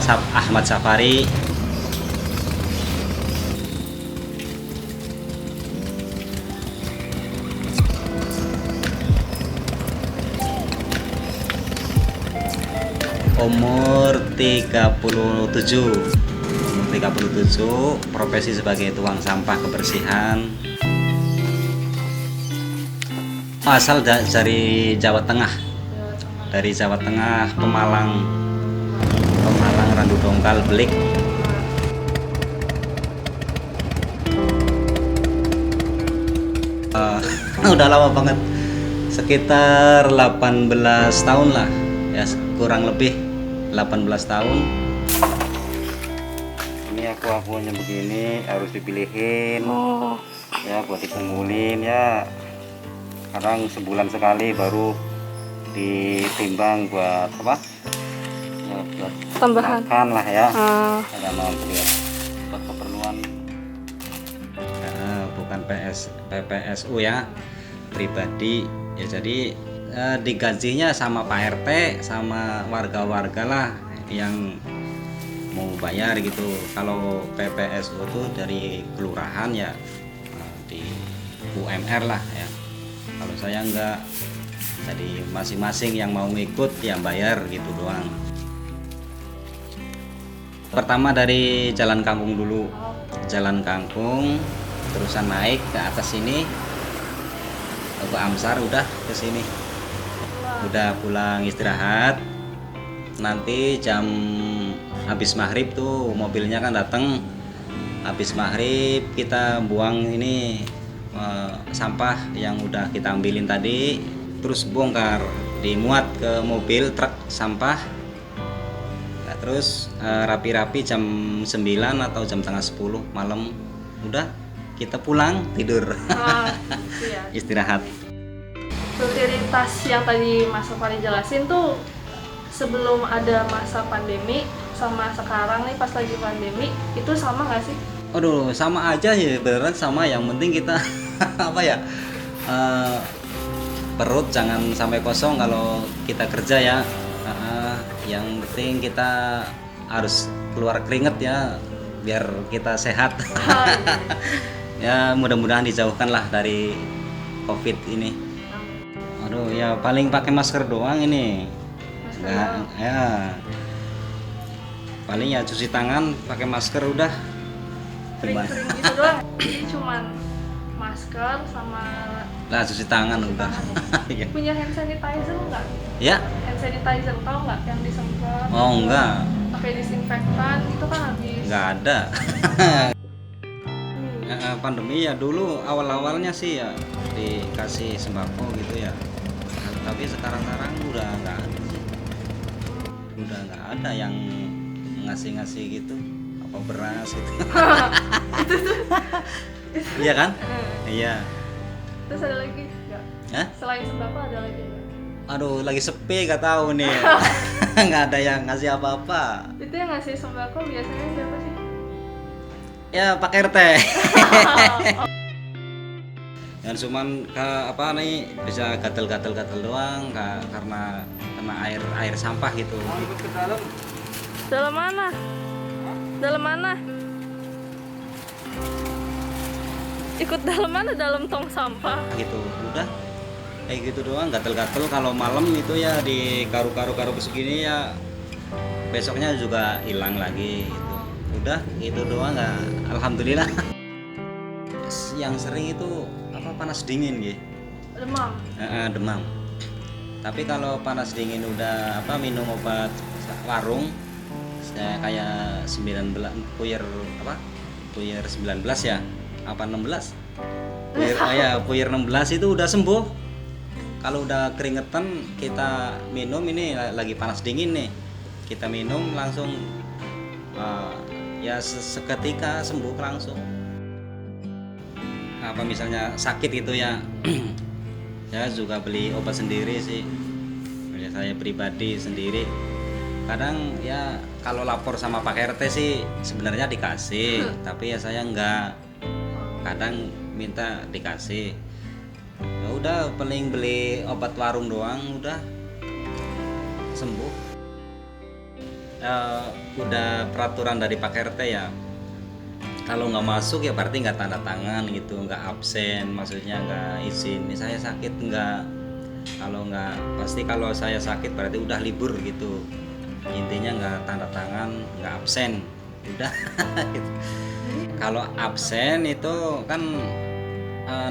Ahmad Safari. Umur 37. Umur 37, profesi sebagai tukang sampah kebersihan. Asal dari Jawa Tengah. Dari Jawa Tengah, Pemalang Randu Dongkal, Belik. Udah lama banget, sekitar 18 tahun lah ya, kurang lebih 18 tahun. Ini akunya begini, harus dipilihin ya, buat dikumpulin ya. Kadang sebulan sekali baru ditimbang buat apa ya, buat tambahan makan lah ya. Ada mampu ya, buat keperluan bukan PPSU ya, pribadi ya. Jadi digajinya sama Pak RT sama warga-warga lah yang mau bayar gitu. Kalau PPSU itu dari kelurahan ya, di UMR lah ya. Kalau saya enggak, jadi masing-masing yang mau ngikut yang bayar gitu doang. Pertama dari Jalan Kangkung dulu, Jalan Kangkung, terusan naik ke atas sini ke Amsar, udah ke sini, udah pulang istirahat. Nanti jam habis maghrib tuh mobilnya kan datang, habis maghrib kita buang ini sampah yang udah kita ambilin tadi, terus bongkar, dimuat ke mobil truk sampah. Nah, terus rapi-rapi jam 9 atau jam setengah 10 malam, udah kita pulang tidur. Iya. Istirahat. Rutinitas yang tadi Mas Safari jelasin tuh sebelum ada masa pandemi sama sekarang nih pas lagi pandemi itu sama nggak sih? Aduh, sama aja ya, beneran sama. Yang penting kita apa ya, perut jangan sampai kosong kalau kita kerja ya. Yang penting kita harus keluar keringet ya, biar kita sehat. Ya mudah-mudahan dijauhkan lah dari COVID ini. Aduh ya, paling pakai masker doang ini. Nggak, ya paling ya cuci tangan pakai masker udah. Sering-sering gitu doang. Jadi cuman masker sama Lah cuci tangan udah. Ya. Punya hand sanitizer nggak? Ya? Hand sanitizer tahu nggak yang disemprot? Oh enggak. Pakai disinfektan itu kan habis. Enggak ada. Pandemi ya dulu awal-awalnya sih ya dikasih sembako gitu ya. Tapi sekarang-sekarang udah enggak ada sih. Udah enggak ada yang ngasih-ngasih gitu, apa beras gitu. Iya kan? Iya. Terus ada lagi nggak? Hah? Selain sembako ada lagi nggak? Aduh, lagi sepi, gak tahu nih. Nggak ada yang ngasih apa-apa. Itu yang ngasih sembako biasanya siapa sih? Ya Pak RT. Dan cuman ke apa nih, bisa gatel-gatel doang karena kena air sampah gitu. Dalam mana? Dalam mana? Ikut dalam mana? Dalam tong sampah. Gitu. Udah kayak gitu doang, gatel-gatel. Kalau malam itu ya di karu segini ya, besoknya juga hilang lagi gitu. Udah gitu doang, nggak, alhamdulillah. Yang sering itu apa, panas dingin gitu. Demam. Demam. Tapi kalau panas dingin udah apa, minum obat warung, saya kayak 19 puyer apa, puyer 19 ya, apa 16 puyer, puyer 16 itu udah sembuh. Kalau udah keringetan kita minum, ini lagi panas dingin nih, kita minum langsung ya seketika sembuh langsung. Apa misalnya sakit gitu ya, saya juga beli obat sendiri sih, saya pribadi sendiri. Kadang ya kalau lapor sama Pak RT sih sebenarnya dikasih, tapi ya saya enggak, kadang minta dikasih. Ya udah, paling beli obat warung doang udah sembuh. udah peraturan dari Pak RT ya. Kalau nggak masuk ya berarti nggak tanda tangan gitu, nggak absen, maksudnya nggak izin. Ini saya sakit nggak, kalau nggak pasti kalau saya sakit berarti udah libur gitu. Intinya nggak tanda tangan, nggak absen, udah. Gitu. Kalau absen itu kan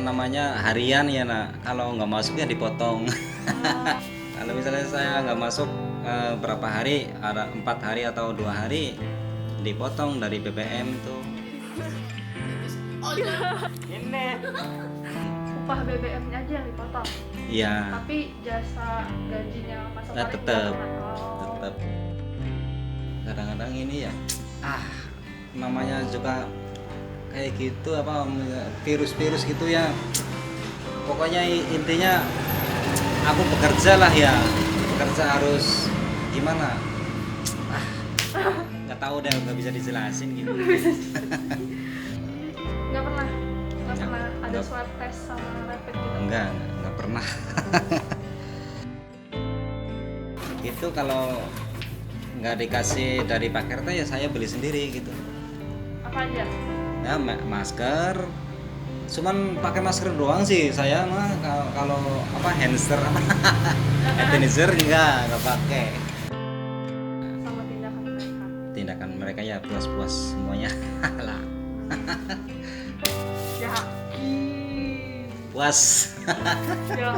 namanya harian ya nak. Kalau nggak masuk ya dipotong. Kalau misalnya saya nggak masuk berapa hari, ada 4 hari atau 2 hari, dipotong dari BBM itu. Ini Upah BBM-nya aja yang dipotong. iya, Tapi jasa gajinya Mas Safari tetap Oh. tetap. Kadang-kadang ini ya namanya juga kayak gitu, apa virus-virus gitu ya. Pokoknya intinya aku bekerja lah ya, bekerja harus gimana, nggak tahu deh, nggak bisa dijelasin gitu. Nggak pernah ada Nggak. swab test sama rapid gitu. Enggak pernah. Itu kalau nggak dikasih dari Pak RT ya saya beli sendiri gitu. Apa aja? Ya masker, cuman pakai masker doang sih saya mah. Kalau apa handster apa hand sanitizer nggak pakai. Sama tindakan mereka. Tindakan mereka ya puas-puas semuanya. Lah Yakin. puas. Ya.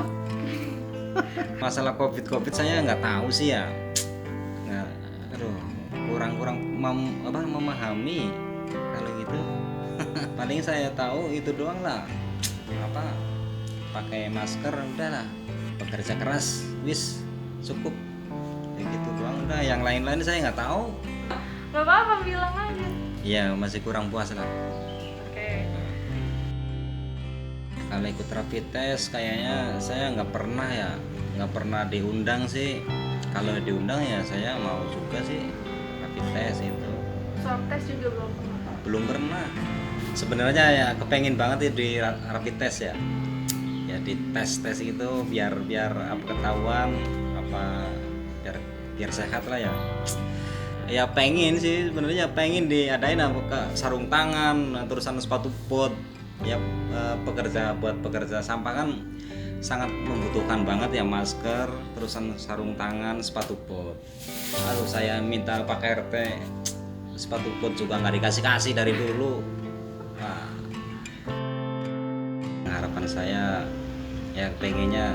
Masalah covid saya nggak tahu sih ya. Nggak, aduh, kurang memahami kalau gitu. Paling saya tahu itu doang lah, apa pakai masker udahlah, bekerja keras wis cukup kayak gitu doang, udah yang lain-lain saya nggak tahu. Nggak apa-apa, bilang aja. Iya, masih kurang puas lah. Oke. Kalau ikut rapid test kayaknya saya nggak pernah diundang sih. Kalau diundang ya saya mau juga sih rapid test itu. Swab test juga belum pernah. Belum pernah. Sebenarnya ya kepengen banget ya di rapid test ya. Ya di tes itu biar apa ketahuan apa biar sehat lah ya. Ya pengen sih sebenarnya, pengen diadain apa sarung tangan, terusan sepatu bot. Ya buat pekerja sampah kan sangat membutuhkan banget ya masker, terusan sarung tangan, sepatu bot. Lalu saya minta Pak RT sepatu bot juga nggak dikasih dari dulu. Nah, harapan saya ya pengennya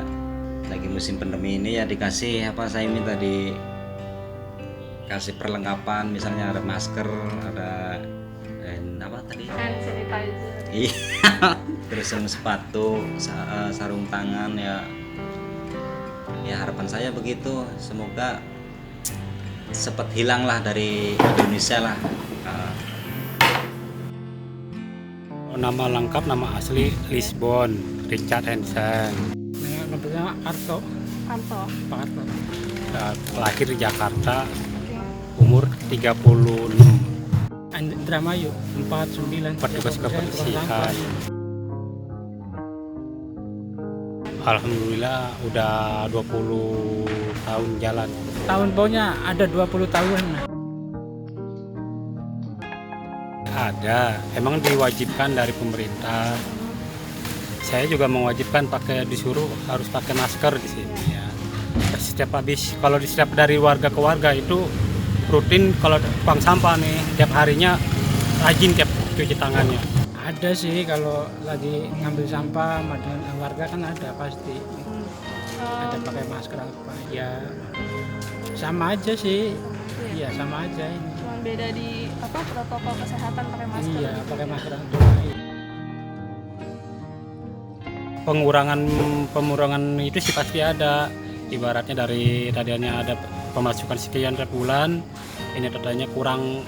lagi musim pandemi ini ya dikasih apa, saya minta dikasih perlengkapan, misalnya ada masker, ada apa tadi? Hand sanitizer. Iya. Terus yang sepatu, sarung tangan ya. Ya harapan saya begitu, semoga cepat hilang lah dari Indonesia lah. Nama lengkap, nama asli Lisbon Richard Hansen. Nama Arto, Kanto. Pak Arto. Lahir di Jakarta, umur 36. Indramayu 49, petugas kebersihan. Alhamdulillah udah 20 tahun jalan. Tahun baunya ada 20 tahun. Ada, emang diwajibkan dari pemerintah. Saya juga mewajibkan disuruh harus pakai masker di sini ya. Setiap habis, kalau setiap dari warga ke warga itu rutin, kalau buang sampah nih tiap harinya rajin tiap cuci tangannya. Ada sih kalau lagi ngambil sampah dengan warga kan ada pasti. Ada pakai masker apa ya, sama aja sih. Iya sama aja ini. Cuman beda di protokol kesehatan pakai masker. Iya pakai masker. Pengurangan itu sih pasti ada. Ibaratnya dari tadinya ada pemasukan sekian per bulan, ini tadinya kurang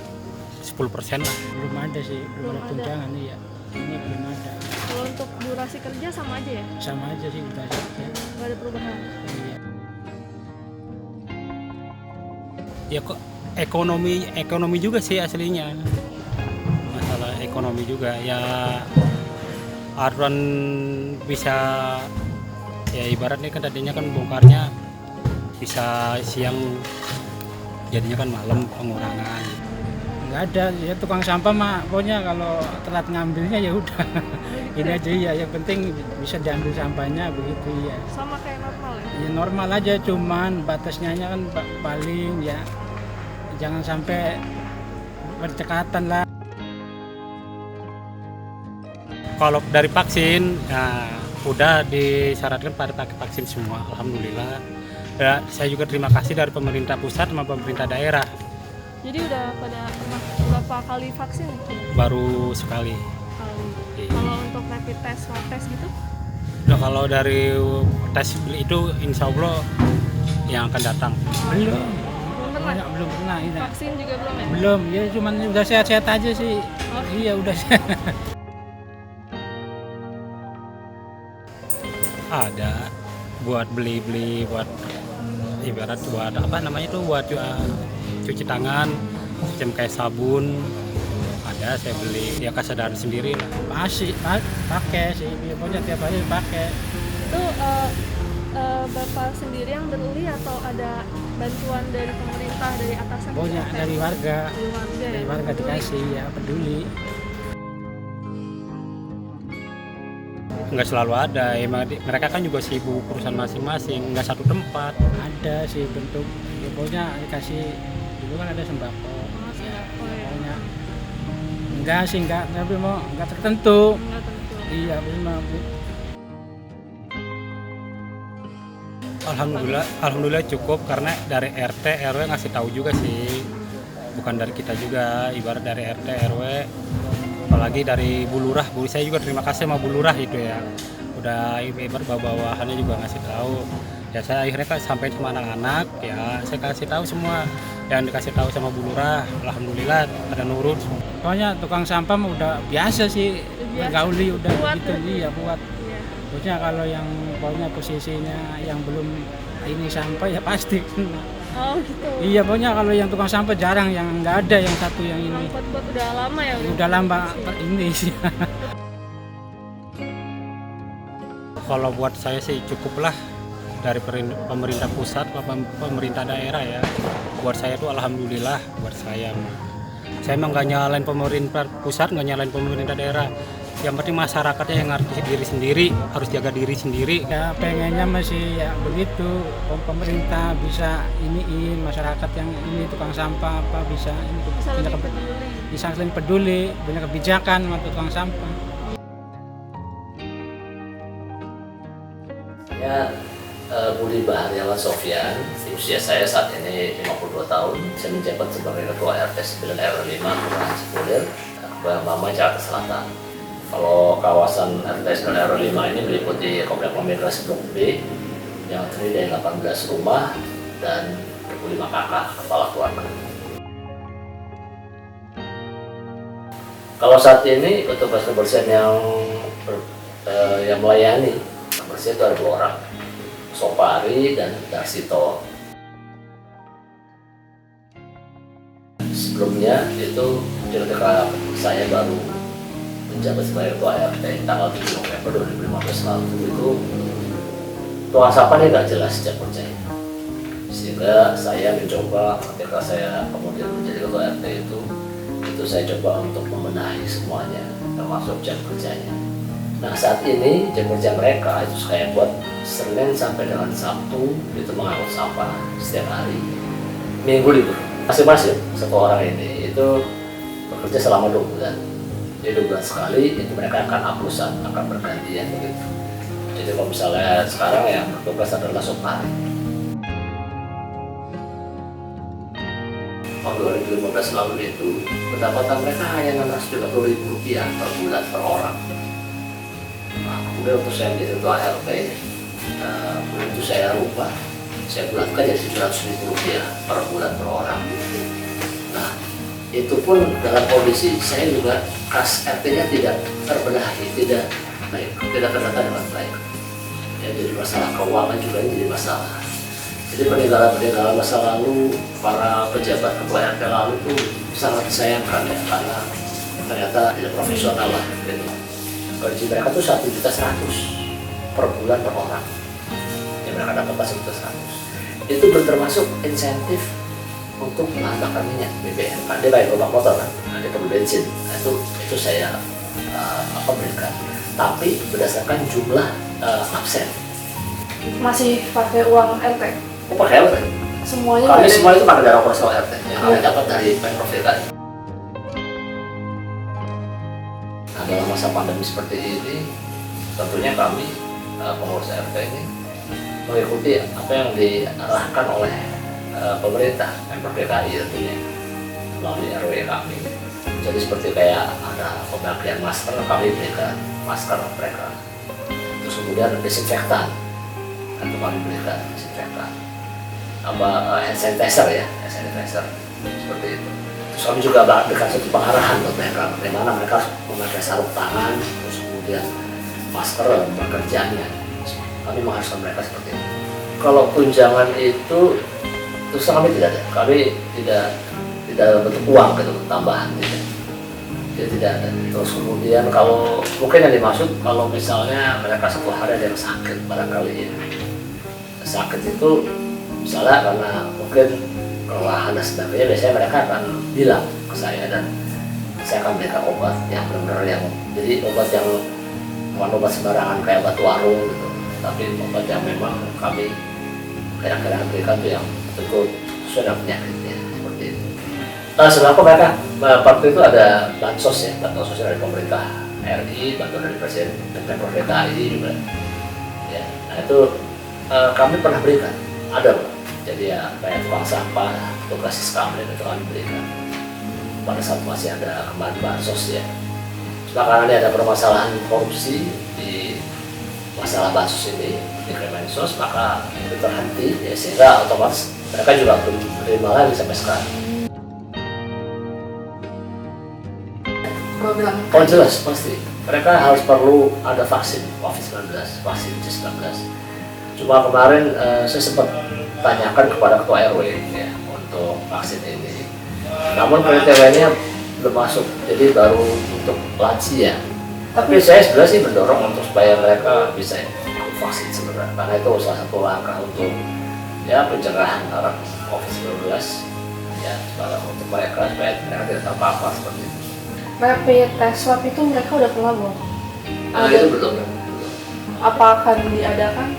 10% lah. Belum ada sih, belum ada tunjangan. Iya, ini belum ada. Kalau untuk durasi kerja sama aja ya? Sama aja sih durasi kerja. Nggak ada perubahan. Iya. Ya kok ekonomi juga sih aslinya. Masalah ekonomi juga ya, aturan bisa ya, ibaratnya kan tadinya kan bongkarnya bisa siang jadinya kan malam pengurangan. Nggak ada ya, tukang sampah mah pokoknya kalau telat ngambilnya ya udah ini aja ya, yang penting bisa diambil sampahnya begitu ya. Sama kayak normal ya? Ya normal aja, cuman batasnya kan paling ya jangan sampai berdekatan lah. Kalau dari vaksin ya udah disyaratkan pada pakai vaksin semua, alhamdulillah. Ya, saya juga terima kasih dari pemerintah pusat sama pemerintah daerah. Jadi udah pada berapa kali vaksin nih? Baru sekali. Kali. Iya. Kalau untuk rapid test, swab test gitu? Nah, kalau dari tes itu insya Allah yang akan datang. Belum. Belum pernah? Belum pernah. Iya. Vaksin juga belum ya? Belum, ya cuman udah sehat-sehat aja sih. Oh. Iya udah sehat. Ada buat beli-beli, buat ibarat buat apa namanya itu, buat cuci tangan, macam kayak sabun. Ada saya beli, ya kesadaran sendiri lah. Masih pakai sih, pokoknya tiap hari pakai. Itu Bapak sendiri yang beli atau ada bantuan dari pemerintah, dari atasan? Pokoknya dari warga. Dari warga ya? Dari warga Peduli. dikasih ya, peduli. Nggak selalu ada, emang mereka kan juga sibuk perusahaan masing-masing, nggak satu tempat. Ada sih bentuk, ya pokoknya dikasih, dulu kan ada sembako. Oh, sembako ya. Pokoknya enggak sih, tapi mau nggak tertentu. Nggak tentu. Iya, memang. Alhamdulillah cukup, karena dari RT RW ngasih tahu juga sih, bukan dari kita juga, ibarat dari RT RW. Apalagi dari Bu Lurah, saya juga terima kasih sama Bu Lurah itu ya, udah ibarat bawahannya juga ngasih tahu ya. Saya akhirnya kan sampai sama anak-anak ya, saya kasih tahu semua yang dikasih tahu sama Bu Lurah, alhamdulillah pada nurut. Pokoknya tukang sampah mah udah biasa sih, bergauli udah Kuat gitu ya? ya, buat. Iya. Maksudnya kalau yang pokoknya posisinya yang belum ini sampah ya pasti. Oh gitu. Iya, pokoknya kalau yang tukang sampah jarang, yang nggak ada yang satu yang ini. Buat udah lama ya? Udah lama ini sih. Kalau buat saya sih cukuplah dari pemerintah pusat ke pemerintah daerah ya. Buat saya itu alhamdulillah, buat saya. Saya emang nggak nyalain pemerintah pusat, nggak nyalain pemerintah daerah. Yang penting masyarakatnya yang ngerti diri sendiri, harus jaga diri sendiri. Ya pengennya masih ya begitu, pemerintah bisa iniin masyarakat yang ini tukang sampah apa bisa ini Bisa lebih peduli. bisa saling peduli, punya kebijakan sama tukang sampah. Saya Budi Baharyawan Sofyan, usia saya saat ini 52 tahun. Saya menjabat sebagai Ketua RT 9 RW 5 Kelurahan Cipulir, Mama, Jakarta Selatan. Kalau kawasan RT 9 RW 5 ini meliputi Komplek Migrasi Blok B yang terdiri dari 18 rumah dan 25 kakak kepala keluarga. Kalau saat ini petugas kebersihan yang melayani kebersihan itu ada 2 orang, Sopari dan Darsito. Sebelumnya itu ketika saya baru menjabat sebagai Ketua RT tanggal 7 November 2015 lalu, itu tukang sampahnya nggak jelas jam kerjanya. Sehingga saya mencoba ketika saya kemudian menjadi Ketua RT itu saya coba untuk membenahi semuanya, termasuk jam kerjanya. Nah saat ini jam kerja mereka itu saya buat Senin sampai dengan Sabtu itu mengangkut sampah setiap hari. Minggu libur. Masing-masing satu orang ini itu bekerja selama 2 bulan. Jadi 2 bulan sekali itu mereka akan aplusan, akan bergantian begitu. Jadi kalau misalnya sekarang yang bertugas adalah Sopari. Tahun 2015 lalu itu pendapatan mereka hanya Rp630.000 per bulan per orang. Nah, kemudian untuk saya menjadi Ketua RT, itu saya rubah, saya bulatkan jadi Rp700.000 per bulan per orang. Nah, itu pun dalam kondisi saya juga kas RT-nya tidak terbenahi, tidak baik, tidak terdata dengan baik. Ya, jadi masalah keuangan juga ini jadi masalah. Jadi peninggalan masa lalu para pejabat ketua RT lalu itu sangat disayangkan ya, karena ternyata tidak profesional lah. Gitu. Gaji mereka tuh 1.100.000 per bulan per orang. Yang mereka dapat 1.100.000. Itu termasuk insentif untuk menambahkan minyak BBM. Kan dia kayak gerobak motor kan, nah, dia perlu bensin. Nah, itu saya berikan. Tapi berdasarkan jumlah absen. Masih pakai uang RT? Oh, pakai apa? Semuanya Kami nggak ada? semua itu pakai dana operasional RT yang kami dapat dari Pemprov DKI. Nah, dalam masa pandemi seperti ini, tentunya kami pengurus RT ini mengikuti apa yang diarahkan oleh pemerintah Pemprov DKI tentunya melalui RW kami. Jadi seperti kayak ada pembagian masker, kami berikan masker mereka. Terus kemudian desinfektan, atau kami berikan desinfektan. Hand sanitizer ya, hand sanitizer seperti itu. Terus kami juga berikan satu pengarahan buat mereka, bagaimana mereka memakai sarung tangan, terus kemudian masker dan pekerjaannya. Kami mengharuskan mereka seperti itu. Kalau tunjangan itu terus kami tidak ada, kami tidak bentuk uang gitu tambahan gitu. Jadi tidak ada. Terus kemudian kalau mungkin yang dimaksud kalau misalnya mereka satu hari ada yang sakit barangkali ya. Sakit itu misalnya karena mungkin kelelahan dan sebagainya, biasanya mereka akan bilang ke saya dan saya akan berikan obat yang benar-benar yang jadi obat yang bukan obat sembarangan kayak obat warung gitu, tapi obat yang memang kami kadang-kadang berikan tuh yang tentu sesuai dengan penyakitnya seperti itu. Setelah mereka waktu itu ada bansos ya, bantuan sosial dari pemerintah RI, bantuan dari Presiden dan Pemprov DKI juga. Ya, nah itu kami pernah berikan, ada Pak. Jadi ya kayak tukang sampah, tugas kami itu kami berikan pada saat masih ada kemarin bansos ya. Cuma karena ada permasalahan korupsi di masalah bansos ini di Kemensos, maka itu terhenti ya, sehingga otomatis mereka juga belum menerima lagi sampai sekarang. Oh jelas pasti mereka harus perlu ada vaksin COVID-19, vaksin C19. Cuma kemarin saya sempat tanyakan kepada ketua RW ya untuk vaksin ini, namun kriterianya belum masuk, jadi baru untuk lansia. Tapi saya sebenarnya sih mendorong untuk supaya mereka bisa ikut vaksin sebenarnya, karena itu salah satu langkah untuk ya pencegahan terhadap COVID-19 ya, untuk mereka supaya mereka tidak terpapar seperti itu. Rapid test swab itu mereka udah pernah belum? Nah, itu belum. Apa akan diadakan?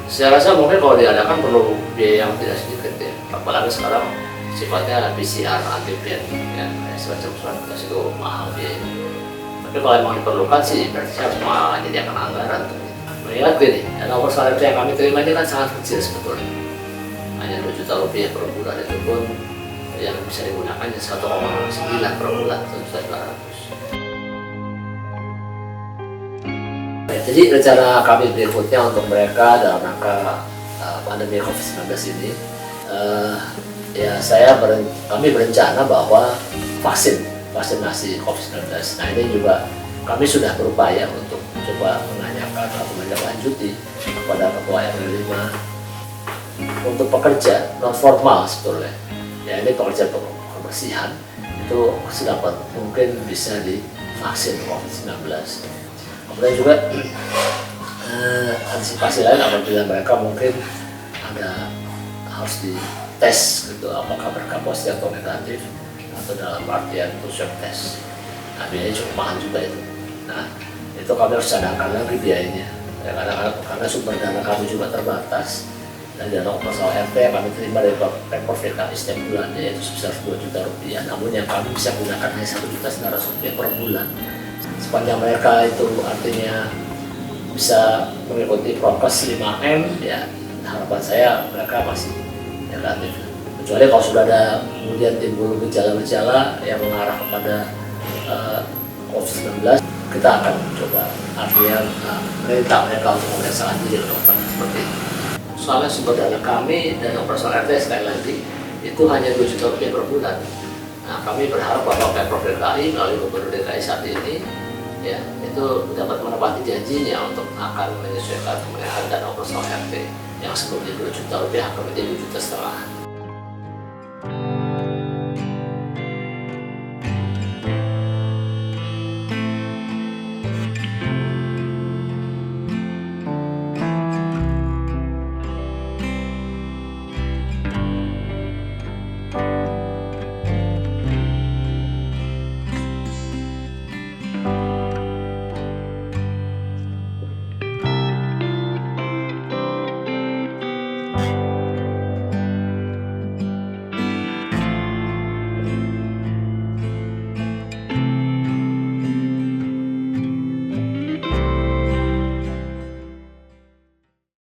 Saya rasa mungkin kalau diadakan perlu biaya yang tidak sedikit ya, apalagi sekarang sifatnya PCR antigen ya, semacam surat tes itu mahal biayanya. Tapi kalau memang diperlukan sih berarti harus menyediakan anggaran. Mengingat gini, nomor salary yang kami terima ini kan sangat kecil sebetulnya, hanya 2 juta rupiah per bulan, itu pun yang bisa digunakan 1,9 per bulan, 1.200. Jadi rencana kami berikutnya untuk mereka dalam rangka pandemi COVID-19 ini, ya kami berencana bahwa vaksinasi COVID-19. Nah ini juga kami sudah berupaya untuk coba menanyakan atau menindaklanjuti kepada ketua RW 5 untuk pekerja non formal sebetulnya. Ya ini pekerja kebersihan itu sedapat mungkin bisa divaksin COVID-19. Kemudian juga antisipasi lain apabila mereka mungkin harus dites gitu, apakah mereka positif atau negatif atau dalam artian itu swab test. Nah biayanya cukup mahal juga itu. Nah itu kami harus cadangkan lagi biayanya ya, karena sumber dana kami juga terbatas. Dan dana operasional RT yang kami terima dari Pemprov DKI setiap bulan yaitu sebesar 2 juta rupiah, namun yang kami bisa gunakan hanya 1.900.000 rupiah per bulan. Sepanjang mereka itu artinya bisa mengikuti prokes 5M ya, harapan saya mereka masih negatif. Kecuali kalau sudah ada kemudian timbul gejala-gejala yang mengarah kepada COVID-19, kita akan coba artinya perintah mereka untuk memeriksakan diri ke dokter seperti itu. Soalnya sumber dana kami dan operasional RT sekali lagi itu hanya 2 juta rupiah per bulan. Nah kami berharap bahwa Pemprov DKI melalui Gubernur DKI saat ini ya itu dapat menepati janjinya untuk akan menyesuaikan penggunaan dana operasional RT yang sebelumnya 2 juta rupiah akan menjadi 2,5 juta.